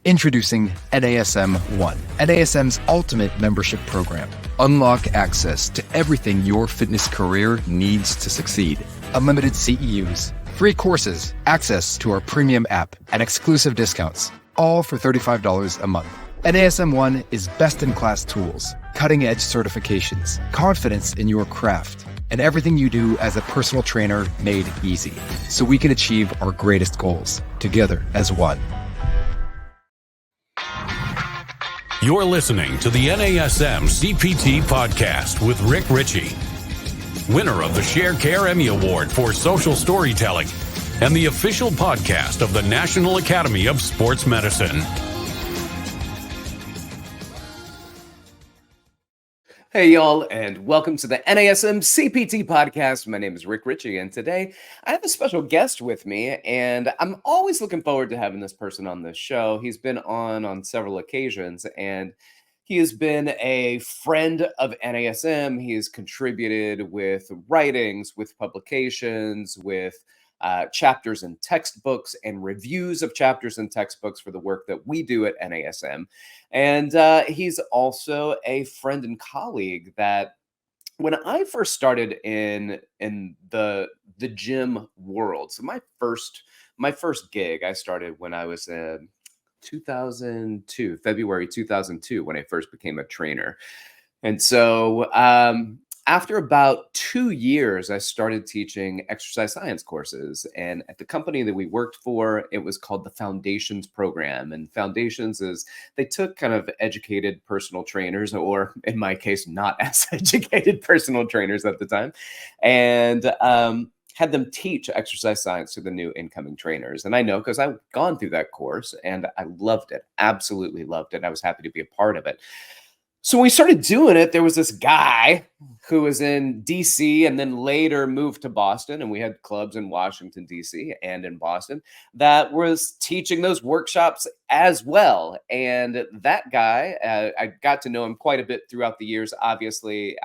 Introducing NASM One, NASM's ultimate membership program. Unlock access to everything your fitness career needs to succeed. Unlimited CEUs, free courses, access to our premium app, and exclusive discounts, all for $35 a month. NASM One is best-in-class tools, cutting-edge certifications, confidence in your craft, and everything you do as a personal trainer made easy, so we can achieve our greatest goals together as one. You're listening to the NASM-CPT Podcast with Richey, winner of the Share Care Emmy Award for Social Storytelling and the official podcast of the National Academy of Sports Medicine. Hey, y'all, and welcome to the NASM-CPT Podcast. My name is Richey, and today I have a special guest with me, and I'm always looking forward to having this person on this show. He's been on several occasions, and he has been a friend of NASM. He has contributed with writings, with publications, with chapters and textbooks and reviews of chapters and textbooks for the work that we do at NASM. And he's also a friend and colleague that when I first started in the gym world, so my first gig, I started when I was in 2002, February 2002, when I first became a trainer. And so after about 2 years, I started teaching exercise science courses. And at the company that we worked for, it was called the Foundations Program. And Foundations is they took kind of educated personal trainers, or in my case, not as educated personal trainers at the time, and had them teach exercise science to the new incoming trainers. And I know because I've gone through that course and I loved it, absolutely loved it. I was happy to be a part of it. So when we started doing it, there was this guy who was in DC and then later moved to Boston. And we had clubs in Washington, DC and in Boston that was teaching those workshops as well. And that guy, I got to know him quite a bit throughout the years. Obviously,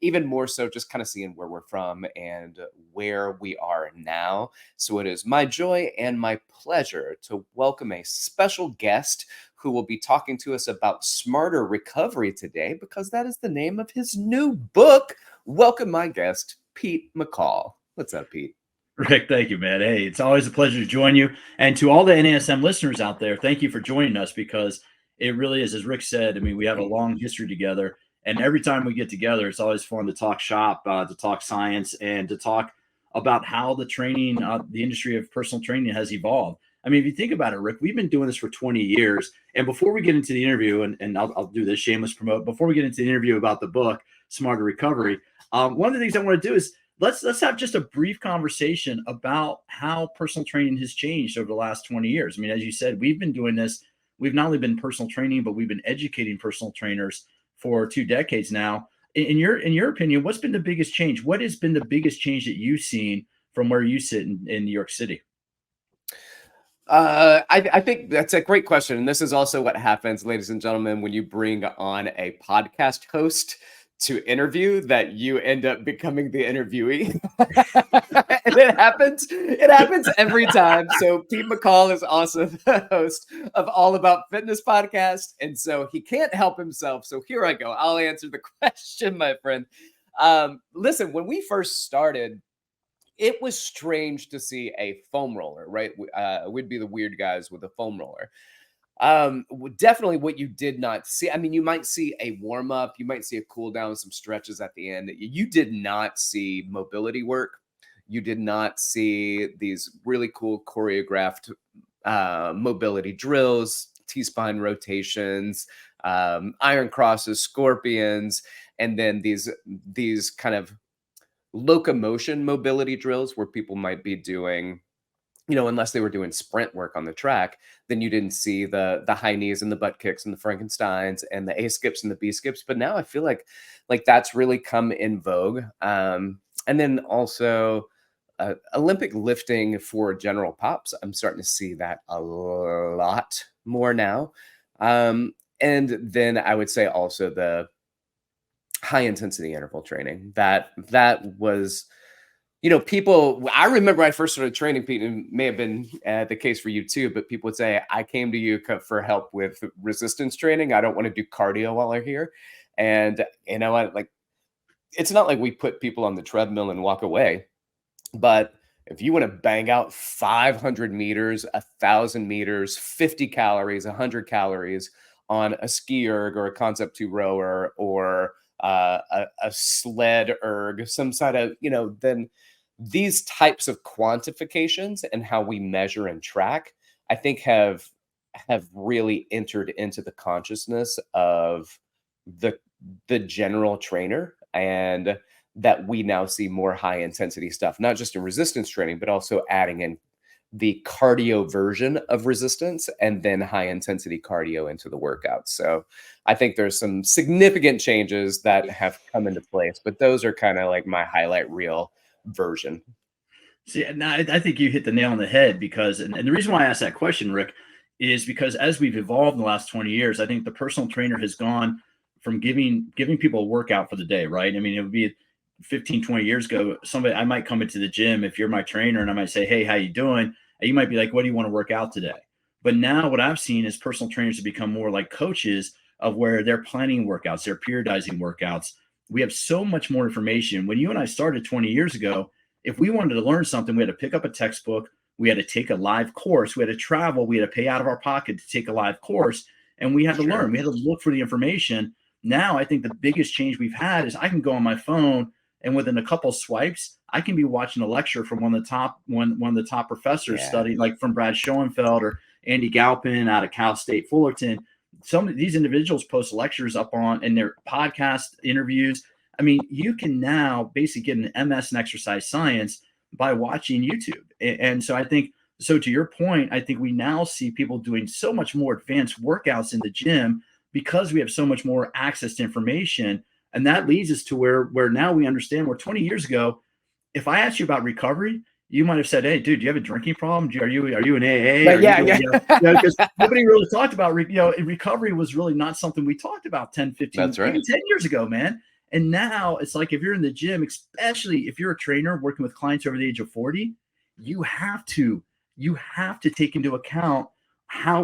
even more so just kind of seeing where we're from and where we are now. So it is my joy and my pleasure to welcome a special guest who will be talking to us about smarter recovery today, because that is the name of his new book. Welcome my guest, Pete McCall. What's up, Pete? Rick, thank you, man. Hey, it's always a pleasure to join you. And to all the NASM listeners out there, thank you for joining us, because it really is, as Rick said, I mean, we have a long history together. And every time we get together, it's always fun to talk shop, to talk science, and to talk about how the training, the industry of personal training has evolved. I mean, if you think about it, Rick, we've been doing this for 20 years. And before we get into the interview, and I'll do this shameless promote, before we get into the interview about the book, Smarter Recovery, one of the things I want to do is let's have just a brief conversation about how personal training has changed over the last 20 years. I mean, as you said, we've been doing this. We've not only been personal training, but we've been educating personal trainers for 2 decades now. In your opinion, what's been the biggest change? What has been the biggest change that you've seen from where you sit in New York City? I think that's a great question. And this is also what happens, ladies and gentlemen, when you bring on a podcast host to interview, that you end up becoming the interviewee. And it happens every time. So Pete McCall is also the host of All About Fitness podcast. And so he can't help himself. So here I go. I'll answer the question, my friend. Listen, when we first started, it was strange to see a foam roller, right? We'd be the weird guys with a foam roller. Definitely what you did not see. I mean, you might see a warm up, you might see a cool down, some stretches at the end. You did not see mobility work. You did not see these really cool choreographed mobility drills, T-spine rotations, iron crosses, scorpions, and then these kind of locomotion mobility drills where people might be doing, unless they were doing sprint work on the track, then you didn't see the high knees and the butt kicks and the Frankensteins and the A skips and the B skips. But now I feel like that's really come in vogue. And then also Olympic lifting for general pops. I'm starting to see that a lot more now. And then I would say also the high intensity interval training that was People, I remember I first started training people, it may have been the case for you too, but people would say, I came to you for help with resistance training. I don't want to do cardio while I'm here. And it's not like we put people on the treadmill and walk away, but if you want to bang out 500 meters, 1,000 meters, 50 calories, 100 calories on a ski erg or a concept 2 rower or a sled erg, some sort of, then these types of quantifications and how we measure and track, I think have really entered into the consciousness of the general trainer, and that we now see more high intensity stuff, not just in resistance training, but also adding in the cardio version of resistance and then high intensity cardio into the workout. So I think there's some significant changes that have come into place, but those are kind of like my highlight reel version. See, now I think you hit the nail on the head because, and the reason why I asked that question, Rick, is because as we've evolved in the last 20 years, I think the personal trainer has gone from giving people a workout for the day, right? I mean, it would be 15, 20 years ago, I might come into the gym if you're my trainer and I might say, hey, how you doing? And you might be like, what do you want to work out today? But now what I've seen is personal trainers have become more like coaches of where they're planning workouts, they're periodizing workouts. We have so much more information. When you and I started 20 years ago, if we wanted to learn something, we had to pick up a textbook, we had to take a live course, we had to travel, we had to pay out of our pocket to take a live course, and we had to learn, we had to look for the information. Now, I think the biggest change we've had is I can go on my phone and within a couple swipes, I can be watching a lecture from one of the top professors studying, like from Brad Schoenfeld or Andy Galpin out of Cal State Fullerton. Some of these individuals post lectures up on and their podcast interviews. I mean, you can now basically get an MS in exercise science by watching YouTube. And so I think, so to your point, I think we now see people doing so much more advanced workouts in the gym because we have so much more access to information. And that leads us to where now we understand where 20 years ago, if I asked you about recovery, you might have said, hey, dude, do you have a drinking problem? Are you an AA? Because nobody really talked about, recovery was really not something we talked about 10, 15, That's right. Even 10 years ago, man. And now it's like, if you're in the gym, especially if you're a trainer working with clients over the age of 40, you have to take into account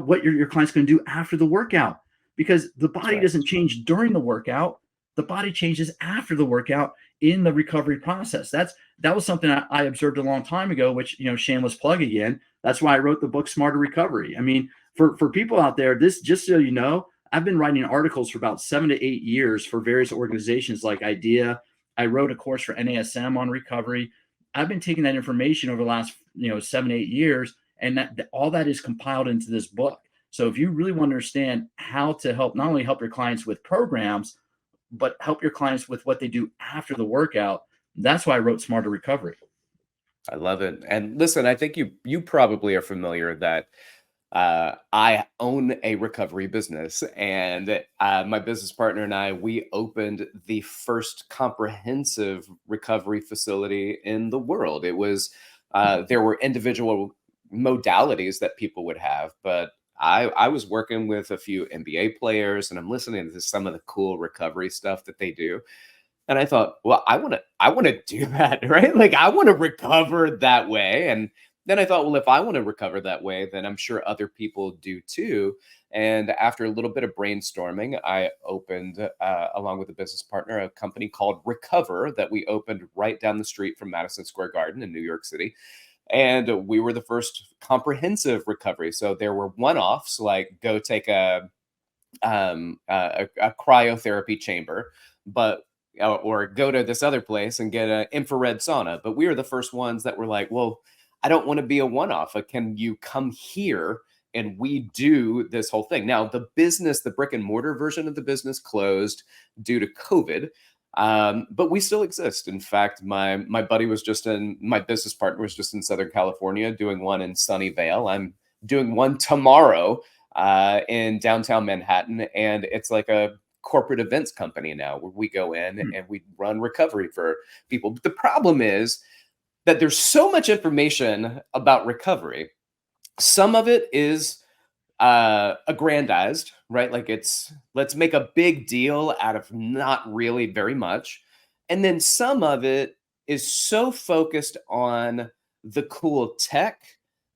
what your client's going to do after the workout, because the body doesn't change during the workout. The body changes after the workout in the recovery process. That was something I observed a long time ago, which, shameless plug again. That's why I wrote the book, Smarter Recovery. I mean, for people out there, this, just so you know, I've been writing articles for about 7 to 8 years for various organizations like IDEA. I wrote a course for NASM on recovery. I've been taking that information over the last, 7, 8 years, and all that is compiled into this book. So if you really want to understand how to not only help your clients with programs, but help your clients with what they do after the workout, that's why I wrote Smarter Recovery. I love it. And listen, I think you probably are familiar that I own a recovery business, and my business partner and we opened the first comprehensive recovery facility in the world. It was, there were individual modalities that people would have, but I was working with a few NBA players, and I'm listening to some of the cool recovery stuff that they do. And I thought, well, I want to do that, right? Like, I want to recover that way. And then I thought, well, if I want to recover that way, then I'm sure other people do too. And after a little bit of brainstorming, I opened, along with a business partner, a company called Recover that we opened right down the street from Madison Square Garden in New York City. And we were the first comprehensive recovery. So there were one-offs, like go take a cryotherapy chamber, or go to this other place and get an infrared sauna. But we were the first ones that were like, well, I don't want to be a one-off. Can you come here and we do this whole thing? Now, the brick and mortar version of the business closed due to COVID. But we still exist. In fact, my business partner was just in Southern California doing one in Sunnyvale. I'm doing one tomorrow in downtown Manhattan, and it's like a corporate events company now where we go in and we run recovery for people. But the problem is that there's so much information about recovery. Some of it is aggrandized, right? Like, let's make a big deal out of not really very much. And then some of it is so focused on the cool tech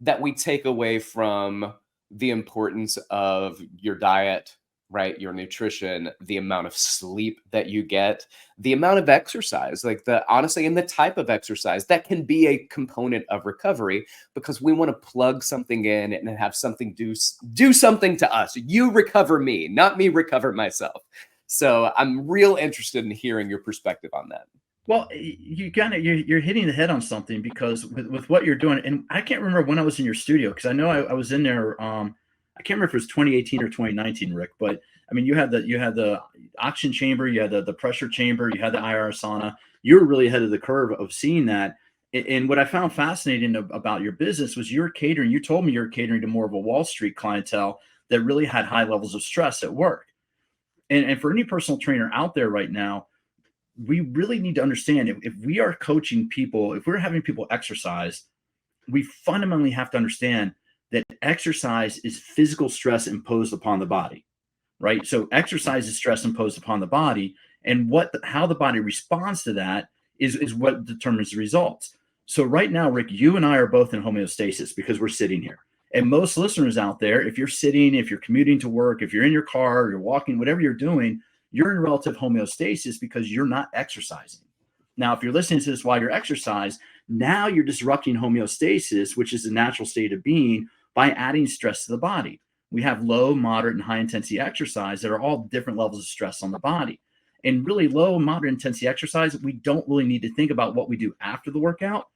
that we take away from the importance of your diet, right? Your nutrition, the amount of sleep that you get, the amount of exercise, like honestly, and the type of exercise that can be a component of recovery, because we want to plug something in and have something do something to us. You recover me, not me recover myself. So I'm real interested in hearing your perspective on that. Well, you're hitting the head on something, because with what you're doing, and I can't remember when I was in your studio, because I know I was in there. I can't remember if it was 2018 or 2019, Rick. But I mean, you had the oxygen chamber, you had the pressure chamber, you had the IR sauna. You were really ahead of the curve of seeing that. And what I found fascinating about your business was you're catering. You told me you're catering to more of a Wall Street clientele that really had high levels of stress at work. And for any personal trainer out there right now, we really need to understand, if we are coaching people, if we're having people exercise, we fundamentally have to understand that exercise is physical stress imposed upon the body, right? So exercise is stress imposed upon the body, and how the body responds to that is what determines the results. So right now, Rick, you and I are both in homeostasis because we're sitting here. And most listeners out there, if you're sitting, if you're commuting to work, if you're in your car, you're walking, whatever you're doing, you're in relative homeostasis because you're not exercising. Now, if you're listening to this while you're exercise, now you're disrupting homeostasis, which is the natural state of being, by adding stress to the body. We have low, moderate, and high intensity exercise that are all different levels of stress on the body. And really low and moderate intensity exercise, we don't really need to think about what we do after the workout.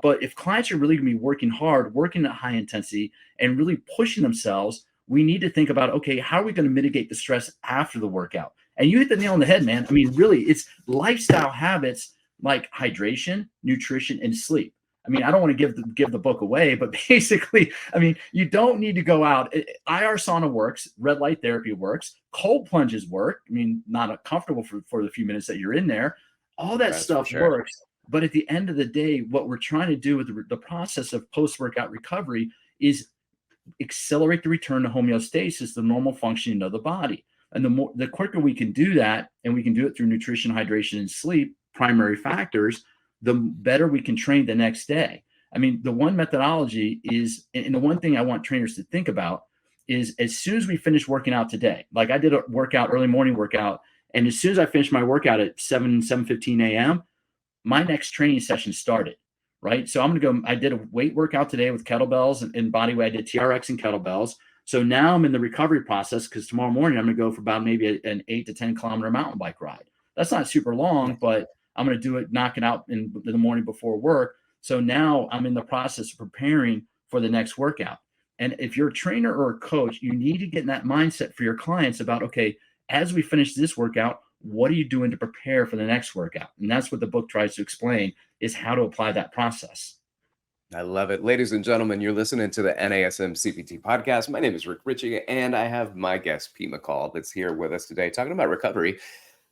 But if clients are really going to be working hard, working at high intensity, and really pushing themselves, we need to think about, okay, how are we going to mitigate the stress after the workout? And you hit the nail on the head, man. I mean, really, it's lifestyle habits like hydration, nutrition, and sleep. I mean, I don't want to give the book away, but basically, I mean, you don't need to go out. IR sauna works, red light therapy works, cold plunges work. I mean, not comfortable for the few minutes that you're in there. All that stuff works. But at the end of the day, what we're trying to do with the process of post-workout recovery is accelerate the return to homeostasis, the normal functioning of the body. And the quicker we can do that, and we can do it through nutrition, hydration, and sleep, primary factors, the better we can train the next day. I mean, the one methodology is, and the one thing I want trainers to think about is, as soon as we finish working out today, like I did a workout, early morning workout, and as soon as I finished my workout at 7:15 a.m., my next training session started, right? So I'm going to go, I did a weight workout today with kettlebells and body weight. I did TRX and kettlebells. So now I'm in the recovery process, because tomorrow morning I'm going to go for about maybe an 8 to 10 kilometer mountain bike ride. That's not super long, but I'm going to do it, knock it out in the morning before work. So now I'm in the process of preparing for the next workout. And if you're a trainer or a coach, you need to get in that mindset for your clients about, okay, as we finish this workout, what are you doing to prepare for the next workout? And that's what the book tries to explain, is how to apply that process. I love it. Ladies and gentlemen, you're listening to the NASM-CPT Podcast. My name is Rick Richey, and I have my guest, P. McCall, that's here with us today talking about recovery.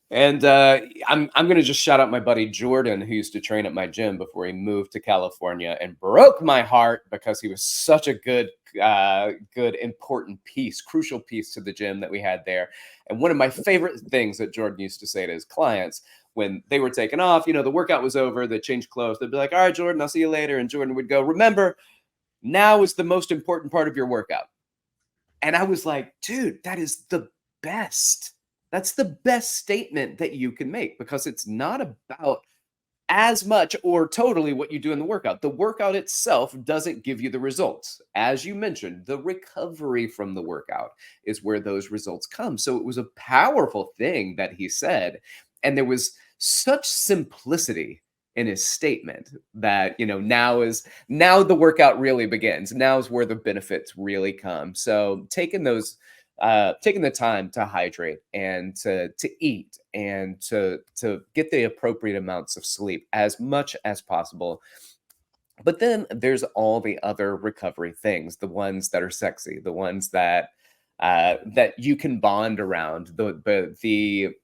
And I'm going to just shout out my buddy Jordan, who used to train at my gym before he moved to California, and broke my heart because he was such a good, important piece, crucial piece to the gym that we had there. And one of my favorite things that Jordan used to say to his clients when they were taking off, the workout was over, they changed clothes, they'd be like, all right, Jordan, I'll see you later. And Jordan would go, remember, now is the most important part of your workout. And I was like, dude, that is the best. That's the best statement that you can make, because it's not about as much or totally what you do in the workout. The workout itself doesn't give you the results. As you mentioned, the recovery from the workout is where those results come. So it was a powerful thing that he said. And there was such simplicity in his statement that, now the workout really begins. Now is where the benefits really come. So taking the time to hydrate and to eat and to get the appropriate amounts of sleep as much as possible. But then there's all the other recovery things, the ones that are sexy, the ones that you can bond around, the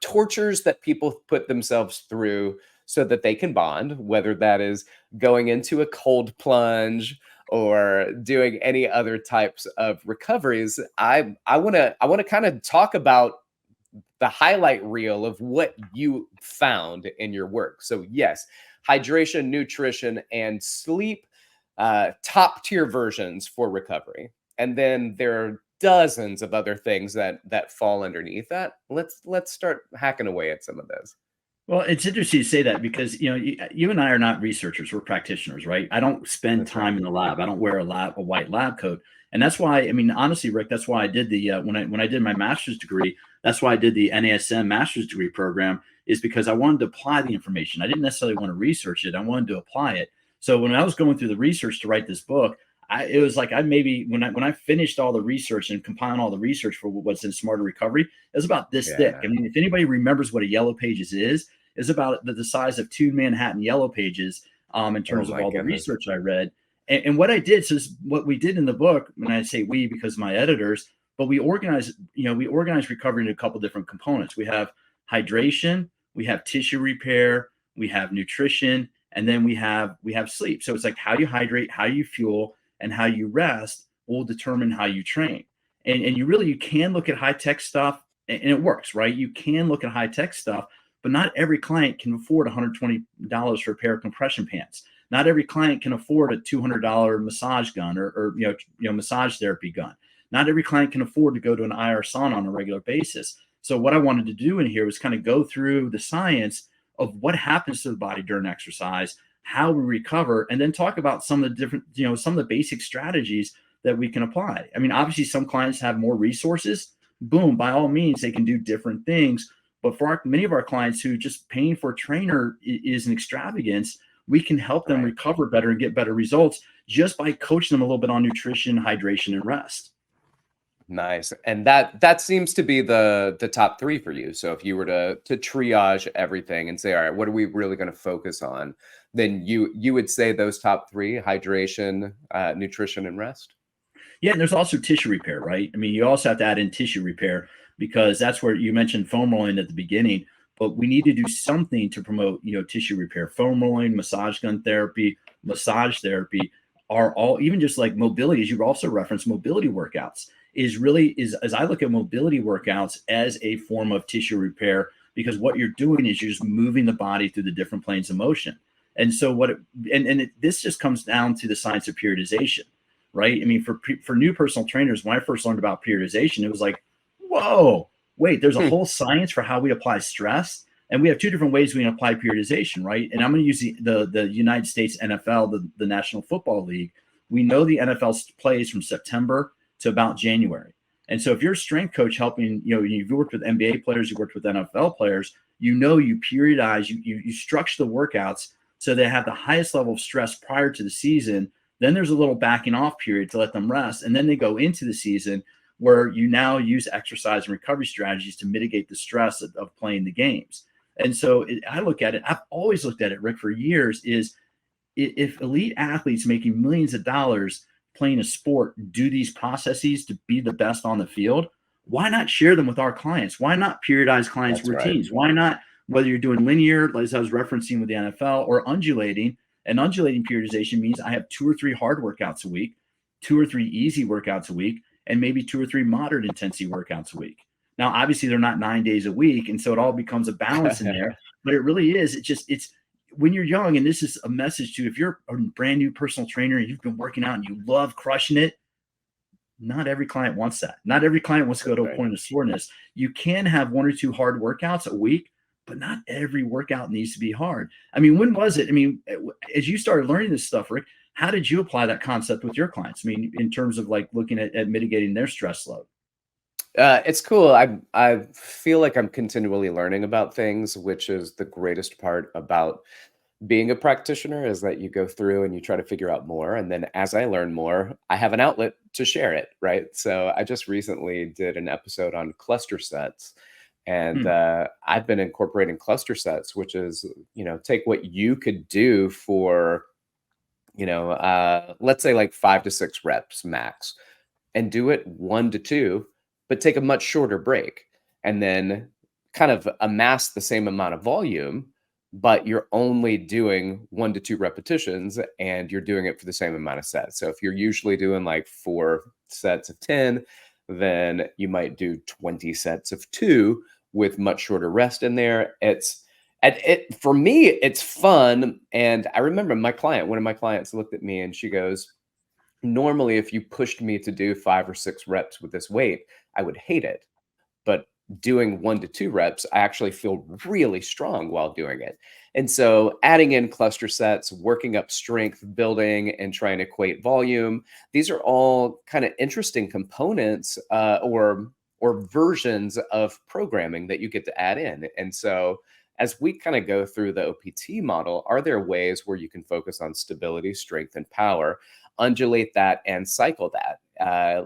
tortures that people put themselves through so that they can bond, whether that is going into a cold plunge or doing any other types of recoveries. I want to kind of talk about the highlight reel of what you found in your work. So yes, hydration, nutrition, and sleep, top tier versions for recovery. And then there are dozens of other things that fall underneath that. Let's start hacking away at some of those. Well, it's interesting you say that because you and I are not researchers; we're practitioners, right? I don't spend That's time in the lab. I don't wear a white lab coat, and that's why. I mean, honestly, Rick, that's why I did the when I did my master's degree. That's why I did the NASM Master's Degree program, is because I wanted to apply the information. I didn't necessarily want to research it; I wanted to apply it. So when I was going through the research to write this book, it was like I maybe when I finished all the research and compiling all the research for what's in Smarter Recovery, it was about this thick. I mean, if anybody remembers what a Yellow Pages is about the size of 2 Manhattan Yellow Pages in terms of all the research I read. And what I did, so what we did in the book, when I say we, because my editors, but we organize recovery into a couple different components. We have hydration, we have tissue repair, we have nutrition, and then we have sleep. So it's like how you hydrate, how you fuel, and how you rest will determine how you train. And you can look at high tech stuff, and it works, right? You can look at high tech stuff, but not every client can afford $120 for a pair of compression pants. Not every client can afford a $200 massage gun or massage therapy gun. Not every client can afford to go to an IR sauna on a regular basis. So what I wanted to do in here was kind of go through the science of what happens to the body during exercise, how we recover, and then talk about some of the different, some of the basic strategies that we can apply. I mean, obviously some clients have more resources. Boom, by all means, they can do different things. But for many of our clients who just paying for a trainer is an extravagance, we can help them recover better and get better results just by coaching them a little bit on nutrition, hydration, and rest. Nice. And that seems to be the top 3 for you. So if you were to triage everything and say, all right, what are we really going to focus on? Then you would say those top 3: hydration, nutrition, and rest. Yeah. And there's also tissue repair, right? I mean, you also have to add in tissue repair, because that's where you mentioned foam rolling at the beginning, but we need to do something to promote, tissue repair. Foam rolling, massage gun therapy, massage therapy are all, even just like mobility, as you also referenced, mobility workouts is as I look at mobility workouts as a form of tissue repair, because what you're doing is you're just moving the body through the different planes of motion. And so this just comes down to the science of periodization, right? I mean, for new personal trainers, when I first learned about periodization, it was like, whoa, wait, there's a whole science for how we apply stress. And we have 2 different ways we can apply periodization, right? And I'm going to use the United States NFL, the National Football League. We know the NFL plays from September to about January. And so if you're a strength coach helping, you've worked with NBA players, you've worked with NFL players, you periodize, you structure the workouts so they have the highest level of stress prior to the season. Then there's a little backing off period to let them rest. And then they go into the season, where you now use exercise and recovery strategies to mitigate the stress of playing the games. And so I look at it, I've always looked at it, Rick, for years, is if elite athletes making millions of dollars playing a sport do these processes to be the best on the field, why not share them with our clients? Why not periodize clients' routines? Right. Why not, whether you're doing linear, as I was referencing with the NFL, or undulating? And undulating periodization means I have 2 or 3 hard workouts a week, 2 or 3 easy workouts a week, and maybe 2 or 3 moderate intensity workouts a week. Now, obviously, they're not 9 days a week, and so it all becomes a balance in there. But it really is. It's when you're young, and this is a message to, if you're a brand new personal trainer and you've been working out and you love crushing it, not every client wants that. Not every client wants to go to a point of soreness. You can have 1 or 2 hard workouts a week, but not every workout needs to be hard. I mean, when was it? I mean, as you started learning this stuff, Rick, how did you apply that concept with your clients? I mean, in terms of like looking at mitigating their stress load. It's cool. I feel like I'm continually learning about things, which is the greatest part about being a practitioner, is that you go through and you try to figure out more. And then as I learn more, I have an outlet to share it, right? So I just recently did an episode on cluster sets. And I've been incorporating cluster sets, which is, take what you could do for, let's say like 5 to 6 reps max, and do it 1 to 2, but take a much shorter break, and then kind of amass the same amount of volume, but you're only doing 1 to 2 repetitions, and you're doing it for the same amount of sets. So if you're usually doing like 4 sets of 10, then you might do 20 sets of 2 with much shorter rest in there. For me, it's fun. And I remember one of my clients looked at me and she goes, normally, if you pushed me to do 5 or 6 reps with this weight, I would hate it. But doing 1 to 2 reps, I actually feel really strong while doing it. And so adding in cluster sets, working up strength building, and trying to equate volume, these are all kind of interesting components or versions of programming that you get to add in. And so as we kind of go through the OPT model, are there ways where you can focus on stability, strength, and power, undulate that and cycle that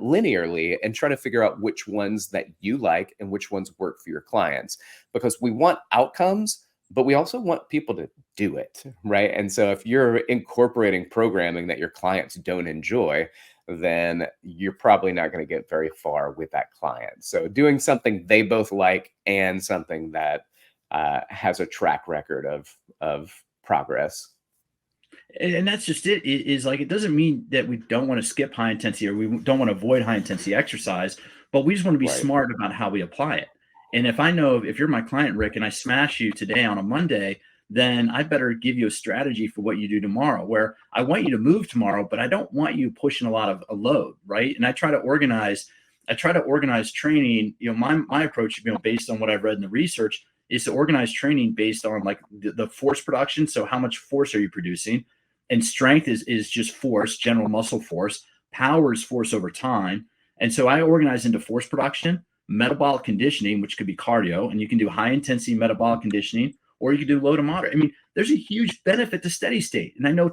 linearly, and try to figure out which ones that you like and which ones work for your clients? Because we want outcomes, but we also want people to do it, right? And so if you're incorporating programming that your clients don't enjoy, then you're probably not going to get very far with that client. So doing something they both like and something that has a track record of progress. And that's just it, is like, it doesn't mean that we don't want to skip high intensity or we don't want to avoid high intensity exercise, but we just want to be smart about how we apply it. And if I know, if you're my client, Rick, and I smash you today on a Monday, then I better give you a strategy for what you do tomorrow, where I want you to move tomorrow, but I don't want you pushing a lot of a load, right? And I try to organize training. My approach, based on what I've read in the research, is to organize training based on like the force production. So how much force are you producing? And strength is just force, general muscle force. Power is force over time. And so I organize into force production, metabolic conditioning, which could be cardio, and you can do high intensity metabolic conditioning, or you can do low to moderate. I mean, there's a huge benefit to steady state. And I know,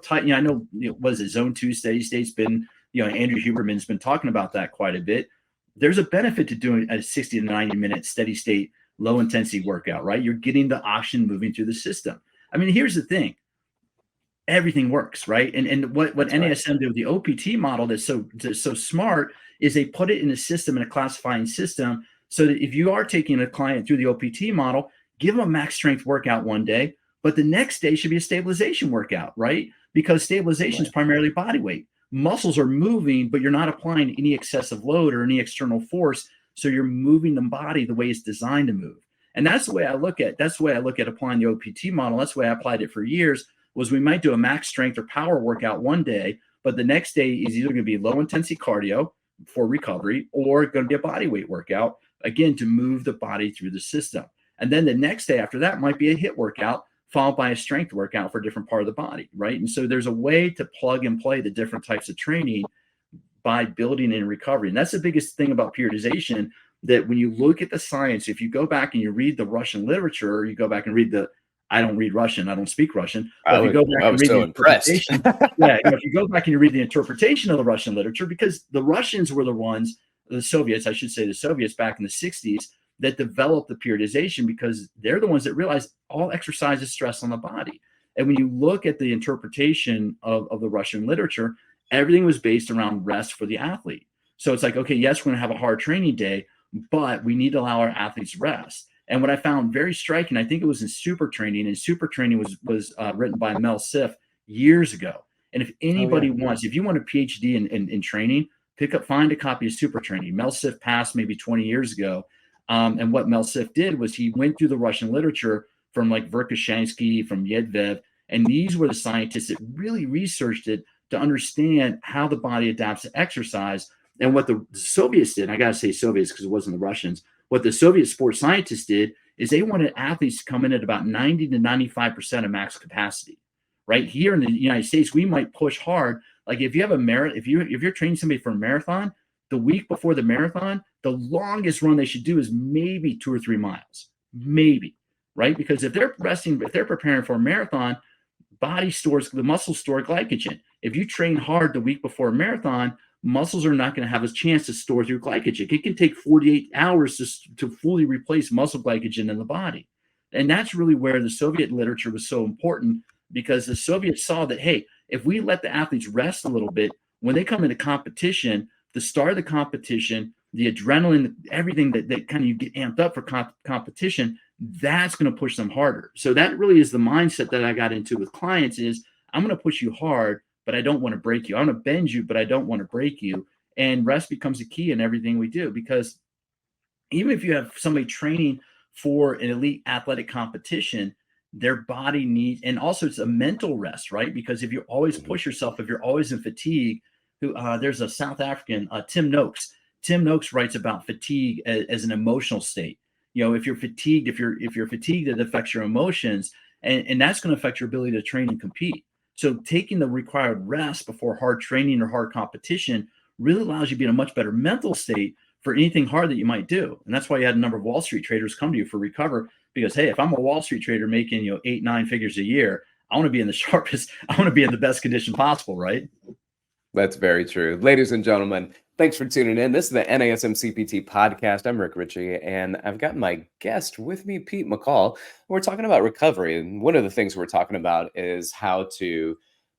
what is it, zone 2 steady state's been, Andrew Huberman's been talking about that quite a bit. There's a benefit to doing a 60 to 90 minute steady state, low intensity workout, right? You're getting the oxygen moving through the system. I mean, here's the thing. Everything works, right? And what NASM did with the OPT model that's so smart is they put it in a system, in a classifying system, so that if you are taking a client through the OPT model, give them a max strength workout one day, but the next day should be a stabilization workout, right? Because stabilization is primarily body weight. Muscles are moving, but you're not applying any excessive load or any external force. So you're moving the body the way it's designed to move. And that's the way I look at applying the OPT model. That's the way I applied it for years, was we might do a max strength or power workout one day, but the next day is either going to be low intensity cardio for recovery or going to be a body weight workout, again, to move the body through the system. And then the next day after that might be a HIIT workout followed by a strength workout for a different part of the body, right? And so there's a way to plug and play the different types of training by building in recovery. And that's the biggest thing about periodization, that when you look at the science, if you go back and you read the Russian literature, or you go back and read I don't read Russian, I don't speak Russian. But if you go back and read the interpretation, if you go back and you read the interpretation of the Russian literature, because the Russians were the ones, the Soviets back in the 60s, that developed the periodization, because they're the ones that realized all exercise is stress on the body. And when you look at the interpretation of the Russian literature, everything was based around rest for the athlete. So it's like, okay, yes, we're going to have a hard training day, but we need to allow our athletes rest. And what I found very striking, I think it was in Super Training, and Super Training was written by Mel Siff years ago. And if anybody wants, if you want a PhD in training, find a copy of Super Training. Mel Siff passed maybe 20 years ago. And what Mel Siff did was he went through the Russian literature from like Verkhoshansky, from Yedvev, and these were the scientists that really researched it to understand how the body adapts to exercise. And what the Soviets did, I got to say Soviets because it wasn't the Russians, what the Soviet sports scientists did is they wanted athletes to come in at about 90 to 95% of max capacity. Right here in the United States, we might push hard. Like if you have a marathon, if you're training somebody for a marathon, the week before the marathon, the longest run they should do is maybe 2 or 3 miles, maybe, right? Because if they're preparing for a marathon, the muscles store glycogen. If you train hard the week before a marathon, muscles are not going to have a chance to store through glycogen. It can take 48 hours to fully replace muscle glycogen in the body. And that's really where the Soviet literature was so important, because the Soviets saw that, hey, if we let the athletes rest a little bit, when they come into competition, the start of the competition, the adrenaline, everything that kind of you get amped up for competition, that's going to push them harder. So that really is the mindset that I got into with clients is, I'm going to push you hard, but I don't want to break you. I'm going to bend you, but I don't want to break you. And rest becomes a key in everything we do, because even if you have somebody training for an elite athletic competition, their body needs, and also it's a mental rest, right? Because if you always push yourself, if you're always in fatigue, there's a South African, Tim Noakes. Tim Noakes writes about fatigue as an emotional state. If you're fatigued, if you're fatigued, it affects your emotions, and that's going to affect your ability to train and compete. So taking the required rest before hard training or hard competition really allows you to be in a much better mental state for anything hard that you might do. And that's why you had a number of Wall Street traders come to you for recover, because, hey, if I'm a Wall Street trader making, 8-9 figures a year, I want to be in the sharpest, I want to be in the best condition possible, right? That's very true. Ladies and gentlemen, thanks for tuning in. This is the NASM-CPT Podcast. I'm Rick Richey, and I've got my guest with me, Pete McCall. We're talking about recovery, and one of the things we're talking about is how to,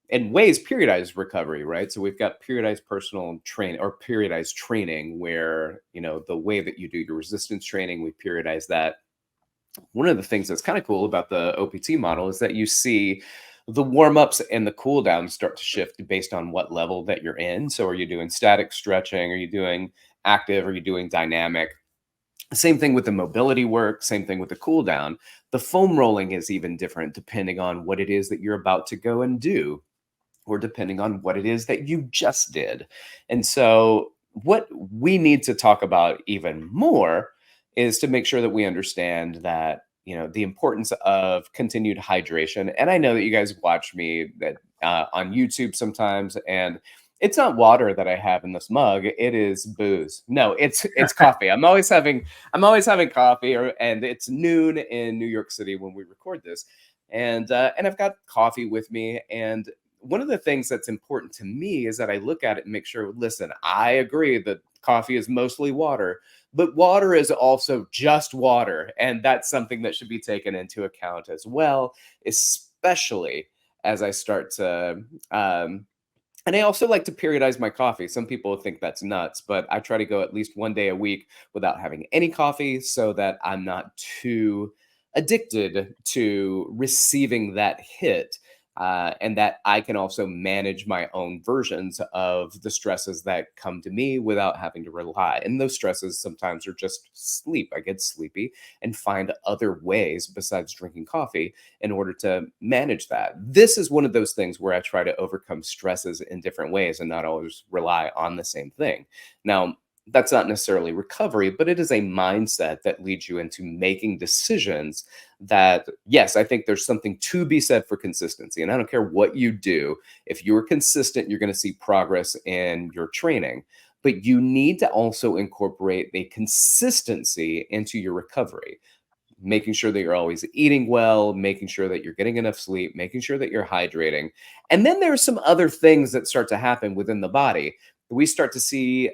in ways, periodize recovery, right? So we've got periodized personal training or periodized training where, the way that you do your resistance training, we periodize that. One of the things that's kind of cool about the OPT model is that you see the warm-ups and the cool downs start to shift based on what level that you're in. So are you doing static stretching? Are you doing active? Are you doing dynamic? Same thing with the mobility work, same thing with the cool down. The foam rolling is even different depending on what it is that you're about to go and do, or depending on what it is that you just did. And so what we need to talk about even more is to make sure that we understand that, the importance of continued hydration. And I know that you guys watch me on YouTube sometimes, and it's not water that I have in this mug. It is booze. No, it's coffee. I'm always having coffee, and it's noon in New York City when we record this. And I've got coffee with me. And one of the things that's important to me is that I look at it and make sure, listen, I agree that coffee is mostly water, but water is also just water. And that's something that should be taken into account as well, especially as I start to, and I also like to periodize my coffee. Some people think that's nuts, but I try to go at least one day a week without having any coffee so that I'm not too addicted to receiving that hit. And that I can also manage my own versions of the stresses that come to me without having to rely. And those stresses sometimes are just sleep. I get sleepy and find other ways besides drinking coffee in order to manage that. This is one of those things where I try to overcome stresses in different ways and not always rely on the same thing. Now, that's not necessarily recovery, but it is a mindset that leads you into making decisions that, yes, I think there's something to be said for consistency. And I don't care what you do. If you're consistent, you're going to see progress in your training. But you need to also incorporate the consistency into your recovery, making sure that you're always eating well, making sure that you're getting enough sleep, making sure that you're hydrating. And then there's some other things that start to happen within the body. We start to see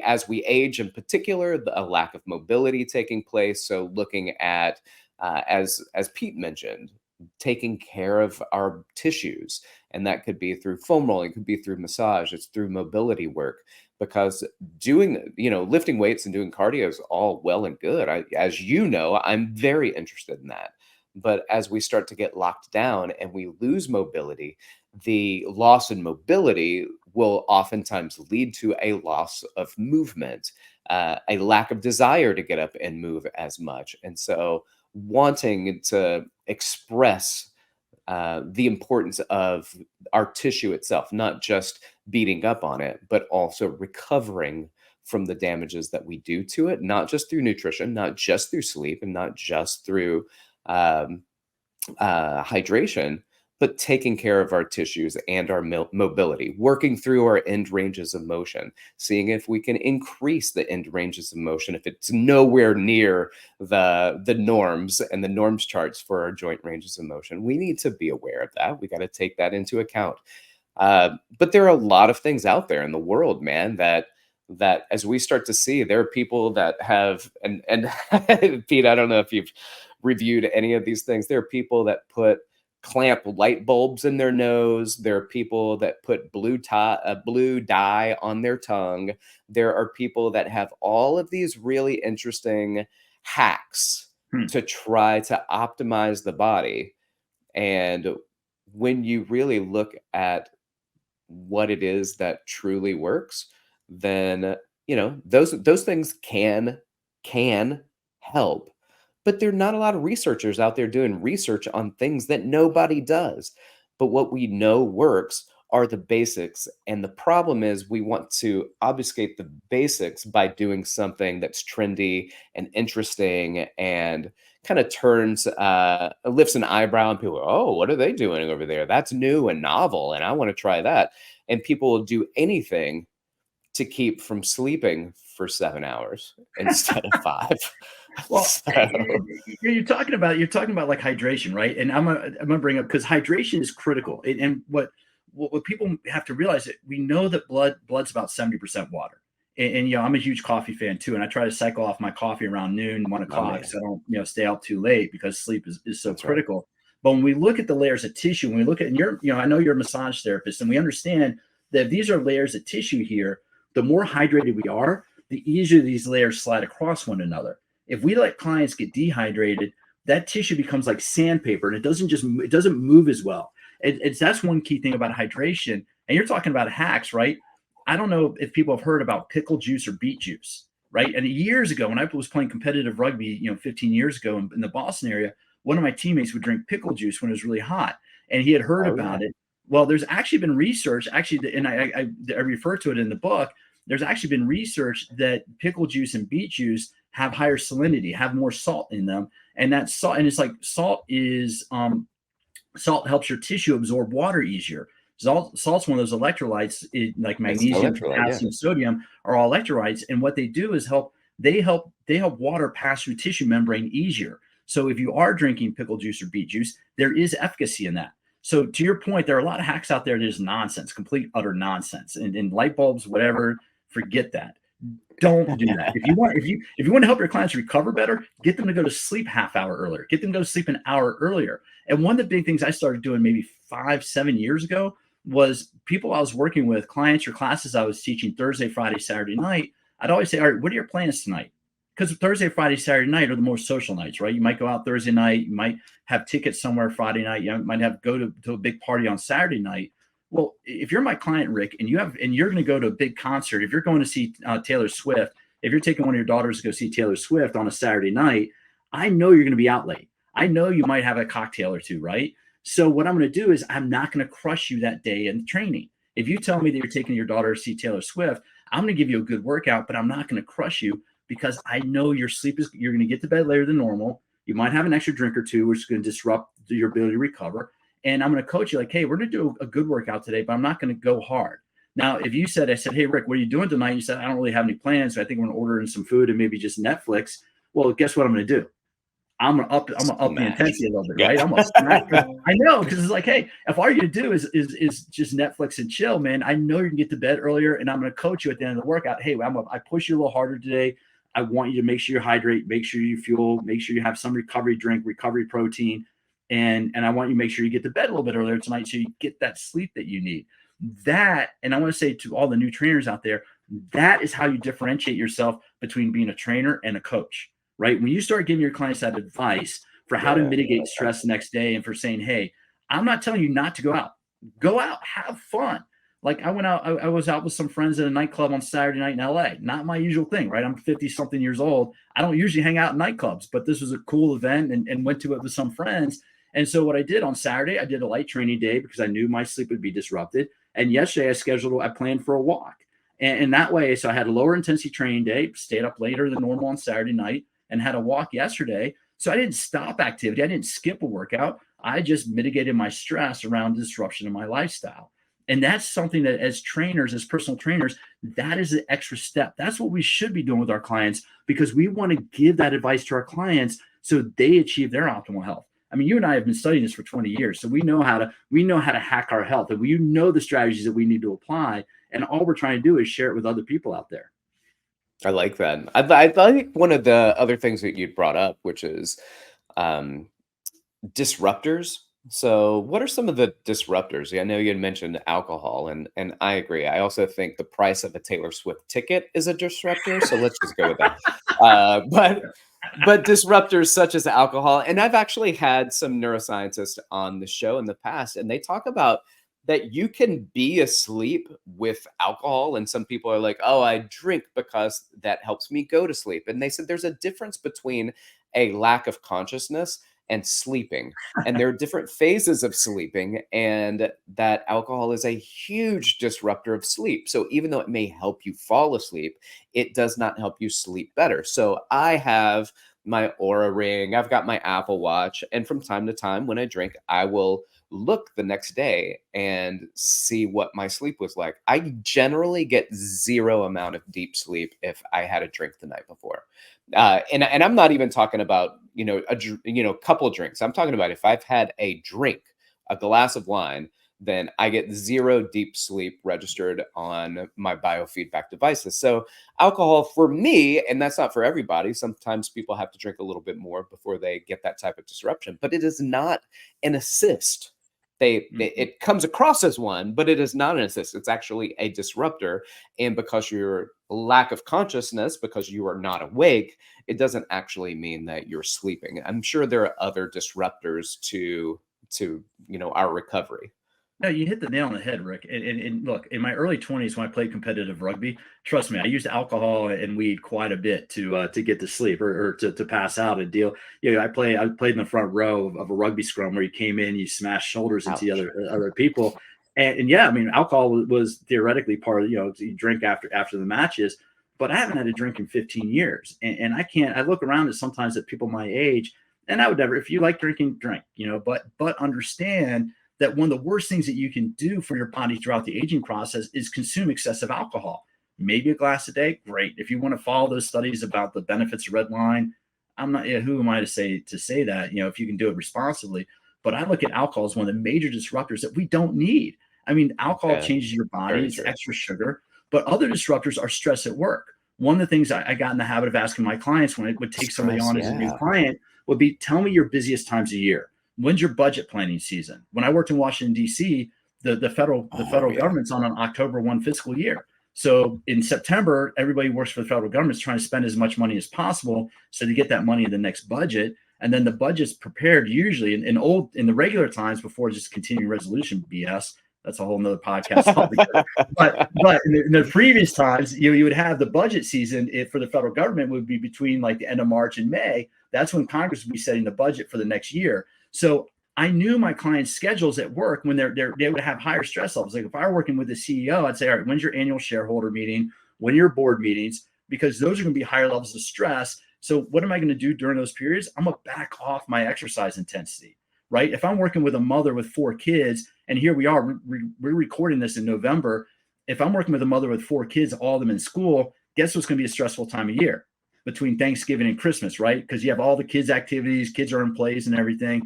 as we age in particular, a lack of mobility taking place. So looking at, as Pete mentioned, taking care of our tissues. And that could be through foam rolling, could be through massage, it's through mobility work. Because doing, lifting weights and doing cardio is all well and good. As you know, I'm very interested in that. But as we start to get locked down and we lose mobility, the loss in mobility will oftentimes lead to a loss of movement, a lack of desire to get up and move as much. And so wanting to express the importance of our tissue itself, not just beating up on it, but also recovering from the damages that we do to it, not just through nutrition, not just through sleep, and not just through hydration, but taking care of our tissues and our mobility, working through our end ranges of motion, seeing if we can increase the end ranges of motion if it's nowhere near the norms and the norms charts for our joint ranges of motion. We need to be aware of that. We got to take that into account. But there are a lot of things out there in the world, man, that as we start to see, there are people that have, and Pete, I don't know if you've reviewed any of these things. There are people that clamp light bulbs in their nose. There are people that put blue dye on their tongue. There are people that have all of these really interesting hacks to try to optimize the body. And when you really look at what it is that truly works, then those things can help. but there are not a lot of researchers out there doing research on things that nobody does. But what we know works are the basics. And the problem is we want to obfuscate the basics by doing something that's trendy and interesting and kind of lifts an eyebrow, and people are, oh, what are they doing over there? That's new and novel, and I want to try that. And people will do anything to keep from sleeping for 7 hours instead of 5. Well, So, you're talking about like hydration, right? And I'm gonna bring up, because hydration is critical. And what people have to realize, that we know that blood's about 70% water. And I'm a huge coffee fan too, and I try to cycle off my coffee around noon, 1 o'clock, so I don't stay out too late, because sleep is so critical. Right. But when we look at the layers of tissue, when we look at, and I know you're a massage therapist, and we understand that these are layers of tissue here. The more hydrated we are, the easier these layers slide across one another. If we let clients get dehydrated, that tissue becomes like sandpaper, and it doesn't move as well. That's one key thing about hydration. And you're talking about hacks, right? I don't know if people have heard about pickle juice or beet juice, right? And years ago, when I was playing competitive rugby, 15 years ago in the Boston area, one of my teammates would drink pickle juice when it was really hot, and he had heard about it. Well, there's actually been research, and I refer to it in the book. There's actually been research that pickle juice and beet juice have higher salinity, have more salt in them, and that salt, and it's like salt helps your tissue absorb water easier. Salt's one of those electrolytes, like magnesium, potassium, sodium, are all electrolytes, and what they do is help water pass through tissue membrane easier. So if you are drinking pickle juice or beet juice, there is efficacy in that. So to your point, there are a lot of hacks out there that is nonsense, complete utter nonsense, and light bulbs, whatever. Forget that. Don't do that. If you want to help your clients recover better, get them to go to sleep half hour earlier. Get them to go to sleep an hour earlier. And one of the big things I started doing maybe 5-7 years ago was people I was working with, clients or classes I was teaching Thursday, Friday, Saturday night. I'd always say, all right, what are your plans tonight? Because Thursday, Friday, Saturday night are the most social nights, right? You might go out Thursday night. You might have tickets somewhere Friday night. You might have go to a big party on Saturday night. Well, if you're my client, Rick, and you're going to go to a big concert, if you're going to see Taylor Swift, if you're taking one of your daughters to go see Taylor Swift on a Saturday night, I know you're going to be out late. I know you might have a cocktail or two, right? So what I'm going to do is I'm not going to crush you that day in training. If you tell me that you're taking your daughter to see Taylor Swift, I'm going to give you a good workout, but I'm not going to crush you, because I know you're going to get to bed later than normal. You might have an extra drink or two, which is going to disrupt your ability to recover. And I'm going to coach you like, hey, we're going to do a good workout today, but I'm not going to go hard. Now, if I said, hey, Rick, what are you doing tonight? You said, I don't really have any plans, so I think I'm going to order in some food and maybe just Netflix. Well, guess what I'm going to do? I'm going to up the intensity a little bit, right? I'm going to smack. I know, because it's like, hey, if all you're going to do is just Netflix and chill, man, I know you're going to get to bed earlier, and I'm going to coach you at the end of the workout. Hey, I push you a little harder today. I want you to make sure you hydrate, make sure you fuel, make sure you have some recovery drink, recovery protein. And I want you to make sure you get to bed a little bit earlier tonight so you get that sleep that you need. That, and I want to say to all the new trainers out there, that is how you differentiate yourself between being a trainer and a coach, right? When you start giving your clients that advice for how to mitigate stress the next day, and for saying, hey, I'm not telling you not to go out, have fun. Like I was out with some friends at a nightclub on Saturday night in LA. Not my usual thing, right? I'm 50 something years old. I don't usually hang out in nightclubs, but this was a cool event and went to it with some friends. And so what I did on Saturday, I did a light training day because I knew my sleep would be disrupted. And yesterday I planned for a walk. And that way, so I had a lower intensity training day, stayed up later than normal on Saturday night, and had a walk yesterday. So I didn't stop activity. I didn't skip a workout. I just mitigated my stress around disruption in my lifestyle. And that's something that as trainers, as personal trainers, that is an extra step. That's what we should be doing with our clients, because we want to give that advice to our clients so they achieve their optimal health. I mean, you and I have been studying this for 20 years, so we know how to hack our health, and we know the strategies that we need to apply. And all we're trying to do is share it with other people out there. I like that. I think one of the other things that you brought up, which is disruptors. So what are some of the disruptors? I know you had mentioned alcohol, and I agree. I also think the price of a Taylor Swift ticket is a disruptor. So let's just go with that. But disruptors such as alcohol, and I've actually had some neuroscientists on the show in the past, and they talk about that you can be asleep with alcohol. And some people are like, oh, I drink because that helps me go to sleep. And they said there's a difference between a lack of consciousness and sleeping. And there are different phases of sleeping, and that alcohol is a huge disruptor of sleep. So even though it may help you fall asleep, it does not help you sleep better. So I have my Aura ring, I've got my Apple Watch, and from time to time when I drink, I will look the next day and see what my sleep was like. I generally get zero amount of deep sleep if I had a drink the night before. And I'm not even talking about, couple drinks. I'm talking about if I've had a drink, a glass of wine, then I get zero deep sleep registered on my biofeedback devices. So alcohol for me, and that's not for everybody. Sometimes people have to drink a little bit more before they get that type of disruption, but it is not an assist. It comes across as one, but it is not an assist. It's actually a disruptor. And because your lack of consciousness, because you are not awake, it doesn't actually mean that you're sleeping. I'm sure there are other disruptors to our recovery. No, you hit the nail on the head, Rick. And look, in my early 20s, when I played competitive rugby, trust me, I used alcohol and weed quite a bit to get to sleep or to pass out and deal. I played in the front row of a rugby scrum where you came in, you smashed shoulders into the other people. And yeah, I mean, alcohol was theoretically part of, you drink after the matches, but I haven't had a drink in 15 years. And I look around at sometimes at people my age, and I would never, if you like drinking, drink, but understand that one of the worst things that you can do for your body throughout the aging process is consume excessive alcohol. Maybe a glass a day, great. If you want to follow those studies about the benefits of red wine, I'm not, who am I to say that, if you can do it responsibly. But I look at alcohol as one of the major disruptors that we don't need. I mean, alcohol changes your body, it's extra sugar, but other disruptors are stress at work. One of the things I got in the habit of asking my clients when I would take somebody on as a new client would be, tell me your busiest times of year. When's your budget planning season? When I worked in Washington, D.C., the federal government's on an October 1 fiscal year. So in September, everybody works for the federal government, trying to spend as much money as possible so to get that money in the next budget. And then the budget's prepared usually in the regular times before just continuing resolution BS. That's a whole nother podcast. but in the previous times, you would have the budget season for the federal government would be between like the end of March and May. That's when Congress would be setting the budget for the next year. So I knew my clients' schedules at work when they would have higher stress levels. Like if I were working with the CEO, I'd say, all right, when's your annual shareholder meeting? When are your board meetings? Because those are going to be higher levels of stress. So what am I going to do during those periods? I'm going to back off my exercise intensity, right? If I'm working with a mother with 4 kids, and here we are, we're recording this in November. If I'm working with a mother with 4 kids, all of them in school, guess what's going to be a stressful time of year? Between Thanksgiving and Christmas, right? Because you have all the kids' activities, kids are in plays and everything.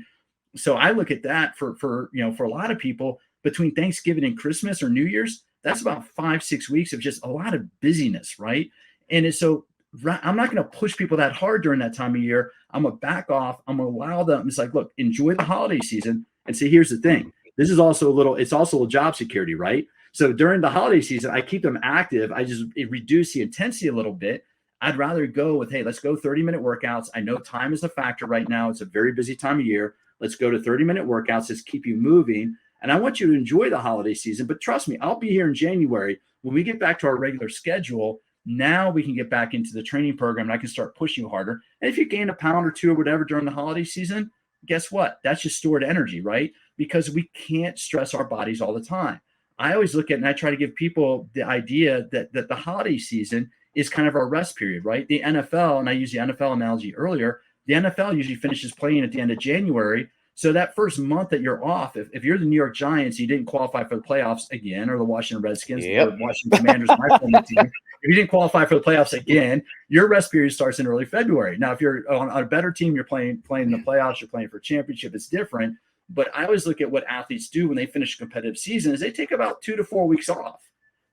So I look at that for a lot of people between Thanksgiving and Christmas or New Year's, that's about 5-6 weeks of just a lot of busyness, right? And so I'm not going to push people that hard during that time of year. I'm going to back off. I'm going to allow them. It's like, look, enjoy the holiday season. And say, here's the thing. This is also it's also a job security, right? So during the holiday season, I keep them active. It reduce the intensity a little bit. I'd rather go with, hey, let's go 30-minute workouts. I know time is a factor right now. It's a very busy time of year. Let's go to 30-minute workouts. Let's keep you moving. And I want you to enjoy the holiday season. But trust me, I'll be here in January. When we get back to our regular schedule, now we can get back into the training program and I can start pushing you harder. And if you gain a pound or 2 or whatever during the holiday season, guess what? That's just stored energy, right? Because we can't stress our bodies all the time. I always look at, and I try to give people the idea that the holiday season is kind of our rest period, right? The NFL, and I used the NFL analogy earlier, the NFL usually finishes playing at the end of January. So that first month that you're off, if you're the New York Giants, you didn't qualify for the playoffs again, or the Washington Redskins, or the Washington Commanders, my former team. If you didn't qualify for the playoffs again, your rest period starts in early February. Now, if you're on a better team, you're playing in the playoffs, you're playing for a championship, it's different. But I always look at what athletes do when they finish a competitive season is they take about 2 to 4 weeks off.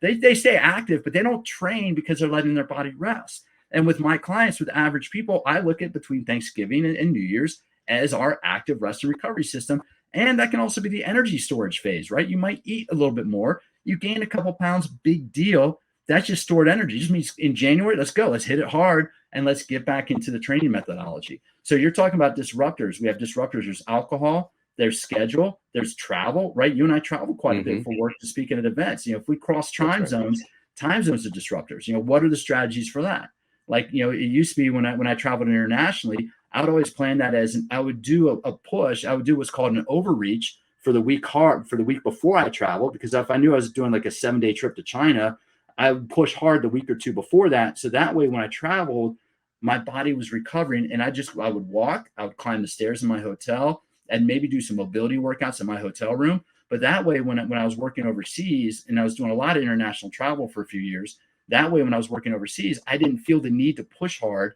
They stay active, but they don't train because they're letting their body rest. And with my clients, with average people, I look at between Thanksgiving and New Year's as our active rest and recovery system. And that can also be the energy storage phase, right? You might eat a little bit more. You gain a couple pounds, big deal. That's just stored energy. It just means in January, let's go. Let's hit it hard and let's get back into the training methodology. So you're talking about disruptors. We have disruptors. There's alcohol, there's schedule, there's travel, right? You and I travel quite a bit for work to speak at events. If we cross time zones are disruptors. What are the strategies for that? Like, it used to be when I traveled internationally, I would always plan that as I would do a push. I would do what's called an overreach for the week before I traveled, because if I knew I was doing like a 7-day trip to China, I would push hard the week or two before that. So that way, when I traveled, my body was recovering, and I would walk, I would climb the stairs in my hotel, and maybe do some mobility workouts in my hotel room. But that way, when I was working overseas, and I was doing a lot of international travel for a few years, that way, when I was working overseas, I didn't feel the need to push hard.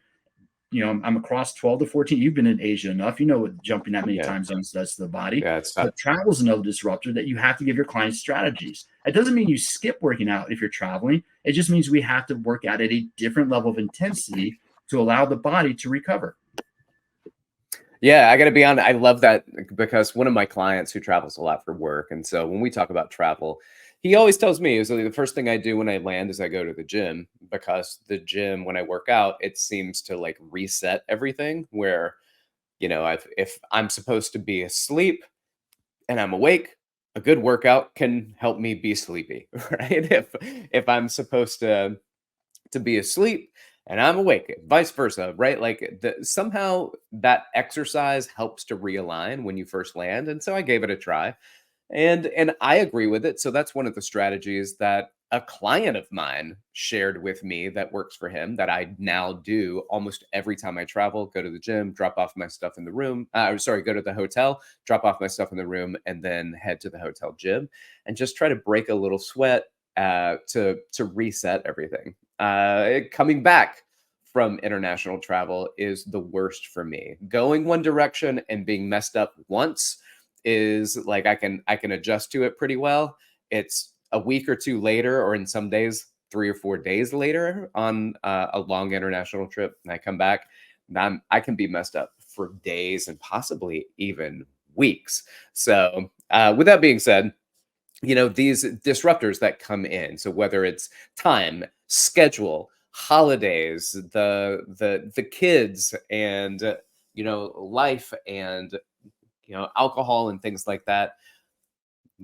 I'm across 12 to 14. You've been in Asia enough. You know what jumping that many time zones does to the body. Yeah, it's tough. But travel is another disruptor that you have to give your clients strategies. It doesn't mean you skip working out if you're traveling. It just means we have to work out at a different level of intensity to allow the body to recover. Yeah, I got to be honest. I love that, because one of my clients who travels a lot for work, and so when we talk about travel, he always tells me is the first thing I do when I land is I go to the gym, because the gym, when I work out, it seems to like reset everything. Where, if I'm supposed to be asleep and I'm awake, a good workout can help me be sleepy, right? If I'm supposed to be asleep and I'm awake, vice versa, right? Like somehow that exercise helps to realign when you first land. And so I gave it a try, and I agree with it. So that's one of the strategies that a client of mine shared with me that works for him, that I now do almost every time I travel. Go to the gym, drop off my stuff in the room. Go to the hotel, drop off my stuff in the room, and then head to the hotel gym and just try to break a little sweat to reset everything. Coming back from international travel is the worst for me. Going one direction and being messed up once is like I can adjust to it pretty well. It's a week or two later, or in some days 3 or 4 days later on a long international trip, and I come back, and I can be messed up for days and possibly even weeks. So with that being said, these disruptors that come in, so whether it's time, schedule, holidays, the kids, and life, and alcohol and things like that,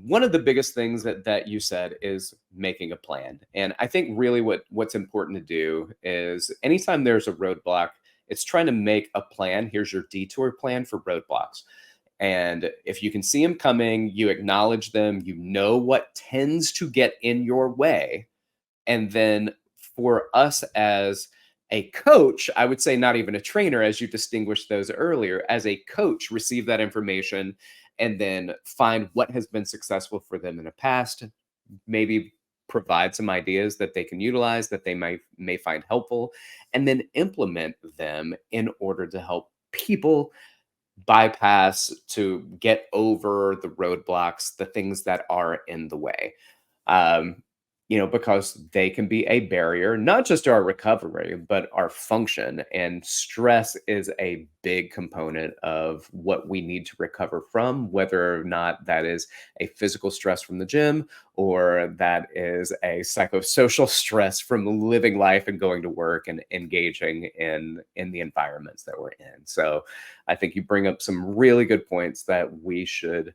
one of the biggest things that you said is making a plan. And I think really what's important to do is anytime there's a roadblock, it's trying to make a plan. Here's your detour plan for roadblocks. And if you can see them coming, you acknowledge them, you know what tends to get in your way. And then for us as a coach, I would say not even a trainer, as you distinguished those earlier, as a coach, receive that information and then find what has been successful for them in the past, maybe provide some ideas that they can utilize, that they may find helpful, and then implement them in order to help people bypass, to get over the roadblocks, the things that are in the way. Because they can be a barrier, not just to our recovery, but our function. And stress is a big component of what we need to recover from, whether or not that is a physical stress from the gym, or that is a psychosocial stress from living life and going to work and engaging in the environments that we're in. So I think you bring up some really good points that we should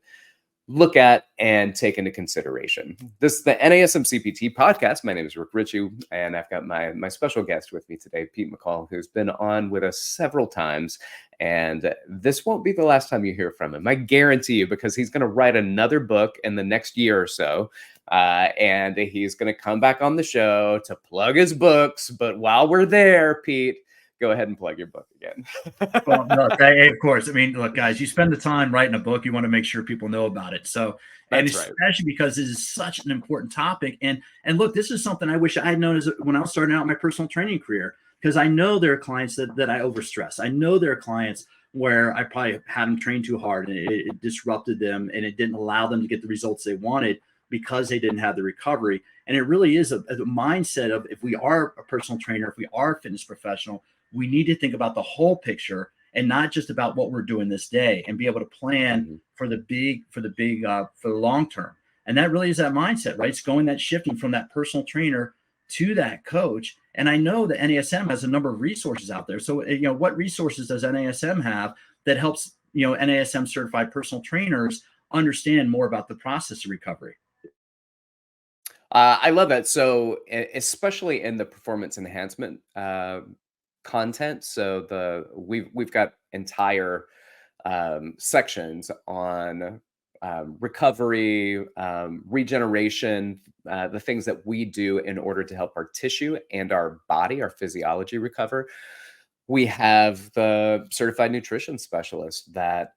look at and take into consideration. This is the NASM-CPT Podcast. My name is Rick Richey, and I've got my special guest with me today, Pete McCall, who's been on with us several times. And this won't be the last time you hear from him, I guarantee you, because he's going to write another book in the next year or so. And he's going to come back on the show to plug his books. But while we're there, Pete, go ahead and plug your book again. Well, no, of course. I mean, look, guys, you spend the time writing a book, you want to make sure people know about it. So, and especially because this is such an important topic. And look, this is something I wish I had known when I was starting out my personal training career, because I know there are clients that I overstress. I know there are clients where I probably had them train too hard, and it disrupted them, and it didn't allow them to get the results they wanted because they didn't have the recovery. And it really is a mindset of, if we are a personal trainer, if we are a fitness professional, we need to think about the whole picture and not just about what we're doing this day, and be able to plan for the long term. And that really is that mindset, right? It's shifting from that personal trainer to that coach. And I know that NASM has a number of resources out there. So, what resources does NASM have that helps, NASM certified personal trainers understand more about the process of recovery? I love that. So especially in the performance enhancement content. So we've got entire sections on recovery, regeneration, the things that we do in order to help our tissue and our body, our physiology recover. We have the certified nutrition specialist that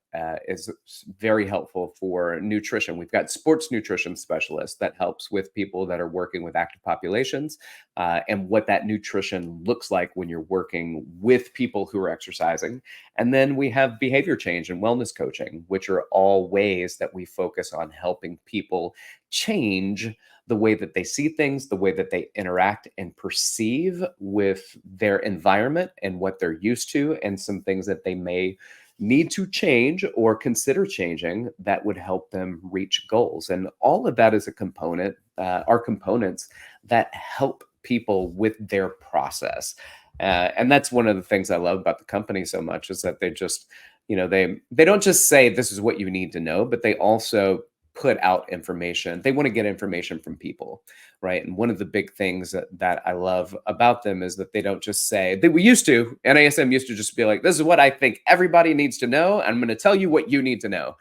is very helpful for nutrition. We've got sports nutrition specialists that helps with people that are working with active populations and what that nutrition looks like when you're working with people who are exercising. And then we have behavior change and wellness coaching, which are all ways that we focus on helping people change the way that they see things, the way that they interact and perceive with their environment and what they're used to, and some things that they may need to change or consider changing that would help them reach goals. And all of that is a component, are components that help people with their process. And that's one of the things I love about the company so much, is that they just, they don't just say this is what you need to know, but they also put out information. They want to get information from people, right? And one of the big things that I love about them is that they don't just say that NASM used to just be like, this is what I think everybody needs to know. I'm going to tell you what you need to know.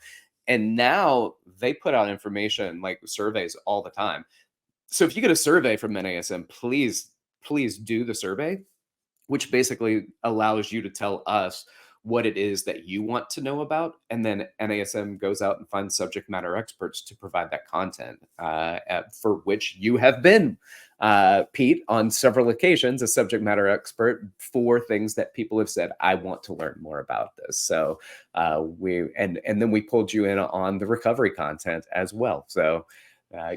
And now they put out information like surveys all the time. So if you get a survey from NASM, please do the survey, which basically allows you to tell us what it is that you want to know about. And then NASM goes out and finds subject matter experts to provide that content, for which you have been, Pete, on several occasions, a subject matter expert for things that people have said, I want to learn more about this. So and then we pulled you in on the recovery content as well. So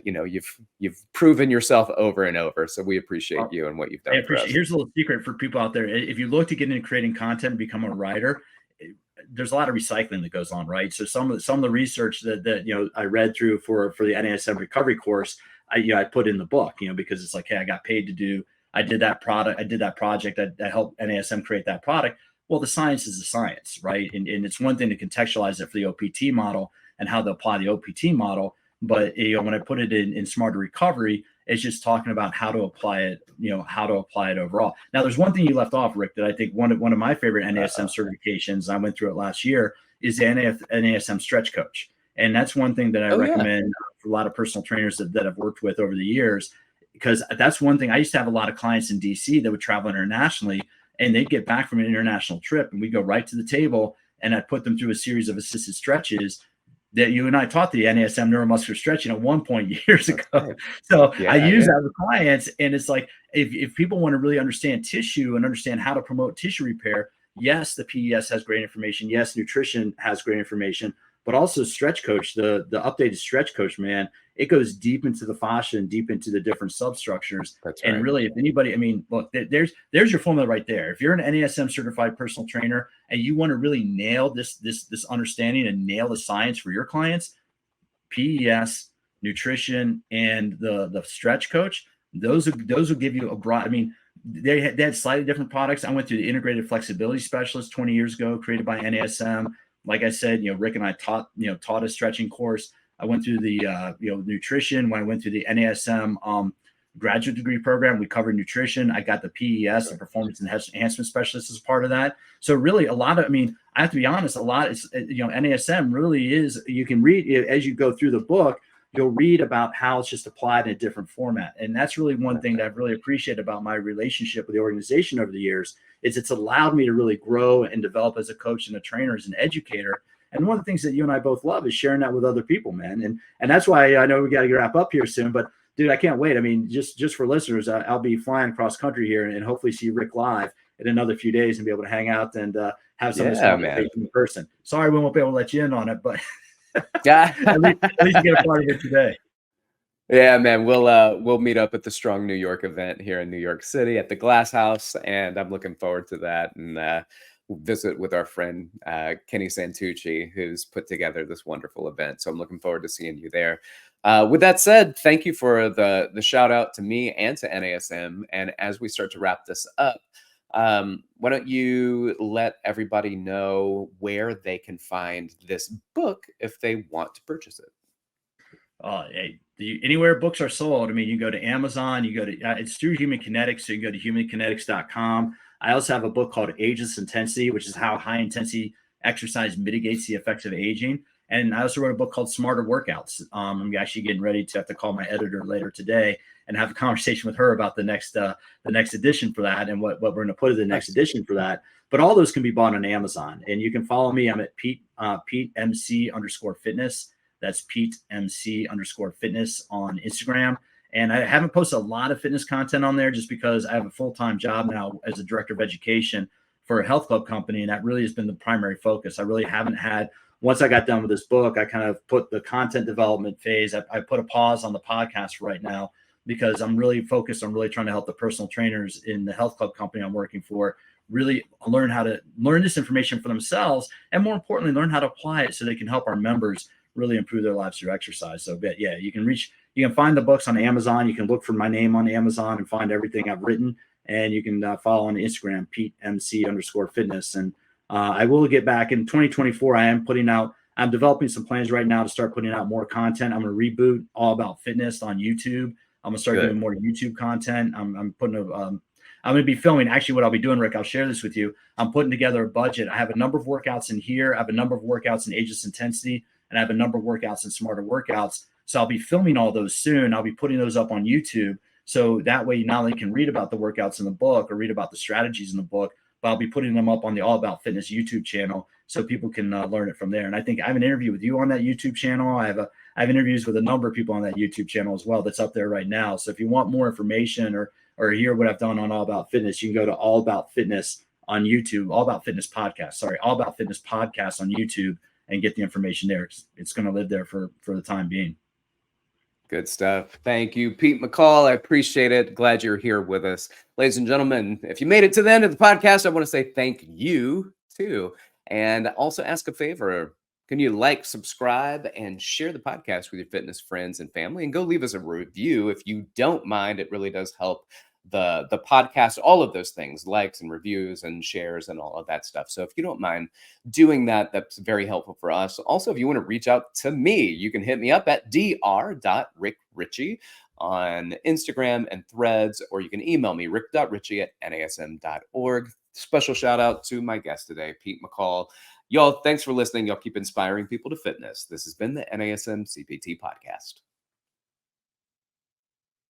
you've proven yourself over and over. So we appreciate you and what you've done. Here's a little secret for people out there. If you look to get into creating content and become a writer, there's a lot of recycling that goes on, right? So some of the research that I read through for the NASM recovery course, I put in the book, because it's like, hey, I got paid to do. I did that project that helped NASM create that product. Well, the science is the science, right? And it's one thing to contextualize it for the OPT model and how to apply the OPT model. But when I put it in Smarter Recovery, it's just talking about how to apply it, how to apply it overall. Now, there's one thing you left off, Rick, that I think one of my favorite NASM certifications, I went through it last year, is the NASM Stretch Coach. And that's one thing that I recommend for a lot of personal trainers that I've worked with over the years, because that's one thing. I used to have a lot of clients in DC that would travel internationally, and they'd get back from an international trip, and we'd go right to the table, and I'd put them through a series of assisted stretches that you and I taught the NASM neuromuscular stretching at one point years ago. So I use that with clients. And it's like, if people want to really understand tissue and understand how to promote tissue repair, yes, the PES has great information. Yes, nutrition has great information, but also Stretch Coach, the updated Stretch Coach, man, it goes deep into the fascia and deep into the different substructures. That's right. And really, if anybody, look, there's your formula right there. If you're an NASM certified personal trainer and you want to really nail this understanding and nail the science for your clients, PES, nutrition, and the Stretch Coach, those will give you a broad. They had slightly different products. I went through the Integrated Flexibility Specialist 20 years ago, created by NASM. Like I said, Rick and I taught a stretching course. I went through the nutrition. When I went through the NASM graduate degree program, we covered nutrition. I got the PES, the Performance Enhancement Specialist, as part of that. So really, a lot of, I have to be honest, a lot is, NASM really is. You can read as you go through the book. You'll read about how it's just applied in a different format. And that's really one thing that I've really appreciated about my relationship with the organization over the years, is it's allowed me to really grow and develop as a coach and a trainer, as an educator. And one of the things that you and I both love is sharing that with other people, man. And that's why I know we got to wrap up here soon, but dude, I can't wait. Just for listeners, I'll be flying cross country here and hopefully see Rick live in another few days and be able to hang out and have some of this conversation in person. Sorry, we won't be able to let you in on it, but at least you get a part of it today. Yeah, man, we'll meet up at the Strong New York event here in New York City at the Glass House, and I'm looking forward to that. And we'll visit with our friend Kenny Santucci, who's put together this wonderful event. So I'm looking forward to seeing you there. With that said, thank you for the shout out to me and to NASM. And as we start to wrap this up, why don't you let everybody know where they can find this book if they want to purchase it? Anywhere books are sold. You go to Amazon, you go to it's through Human Kinetics, so you can go to humankinetics.com. I also have a book called Ageless Intensity, which is how high intensity exercise mitigates the effects of aging. And I also wrote a book called Smarter Workouts. I'm actually getting ready to have to call my editor later today and have a conversation with her about the next edition for that and what we're going to put in the next edition for that. But all those can be bought on Amazon, and you can follow me. I'm at Pete MC_fitness. That's Pete MC_fitness on Instagram. And I haven't posted a lot of fitness content on there just because I have a full-time job now as a director of education for a health club company. And that really has been the primary focus. I really haven't had, once I got done with this book, I kind of put the content development phase. I put a pause on the podcast right now because I'm really focused on really trying to help the personal trainers in the health club company I'm working for really learn how to learn this information for themselves. And more importantly, learn how to apply it so they can help our members really improve their lives through exercise. So, but yeah, you can find the books on Amazon. You can look for my name on Amazon and find everything I've written. And you can follow on Instagram, Pete MC_fitness. And I will get back in 2024. I'm developing some plans right now to start putting out more content. I'm going to reboot All About Fitness on YouTube. I'm going to start doing more YouTube content. I'm going to be filming. Actually, what I'll be doing, Rick, I'll share this with you. I'm putting together a budget. I have a number of workouts in here. I have a number of workouts in Ageless Intensity, and I have a number of workouts in Smarter Workouts. So I'll be filming all those soon. I'll be putting those up on YouTube. So that way you not only can read about the workouts in the book or read about the strategies in the book, but I'll be putting them up on the All About Fitness YouTube channel so people can learn it from there. And I think I have an interview with you on that YouTube channel. I have interviews with a number of people on that YouTube channel as well that's up there right now. So if you want more information or hear what I've done on All About Fitness, you can go to All About Fitness on YouTube, All About Fitness Podcast. All About Fitness Podcast on YouTube and get the information there. It's going to live there for the time being. Good stuff. Thank you, Pete McCall. I appreciate it. Glad you're here with us. Ladies and gentlemen, if you made it to the end of the podcast, I want to say thank you too. And also ask a favor. Can you like, subscribe, and share the podcast with your fitness friends and family? And go leave us a review if you don't mind. It really does help the podcast, all of those things, likes and reviews and shares and all of that stuff. So if you don't mind doing that, that's very helpful for us. Also, if you want to reach out to me, you can hit me up at dr.rickrichey on Instagram and Threads, or you can email me, rick.richey@nasm.org. Special shout out to my guest today, Pete McCall. Y'all, thanks for listening. Y'all keep inspiring people to fitness. This has been the NASM CPT Podcast.